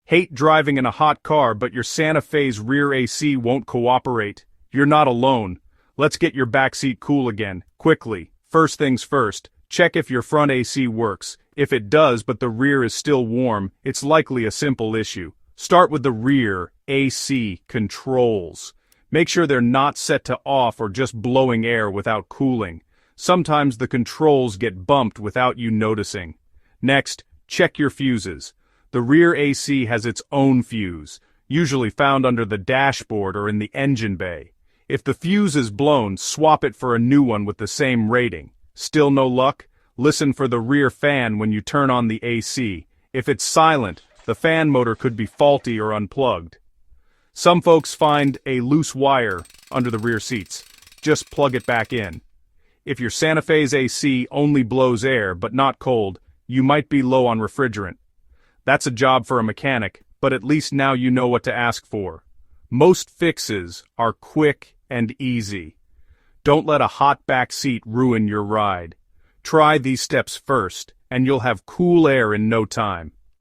Hate driving in a hot car, but your Santa Fe's rear AC won't cooperate? You're not alone. Let's get your backseat cool again, quickly. First things first, check if your front AC works. If it does but the rear is still warm, it's likely a simple issue. Start with the rear AC controls. Make sure they're not set to off or just blowing air without cooling. Sometimes the controls get bumped without you noticing. Next, check your fuses. The rear AC has its own fuse, usually found under the dashboard or in the engine bay. If the fuse is blown, swap it for a new one with the same rating. Still no luck? Listen for the rear fan when you turn on the AC. If it's silent, the fan motor could be faulty or unplugged. Some folks find a loose wire under the rear seats. Just plug it back in. If your Santa Fe's AC only blows air but not cold, you might be low on refrigerant. That's a job for a mechanic, but at least now you know what to ask for. Most fixes are quick and easy. Don't let a hot back seat ruin your ride. Try these steps first, and you'll have cool air in no time.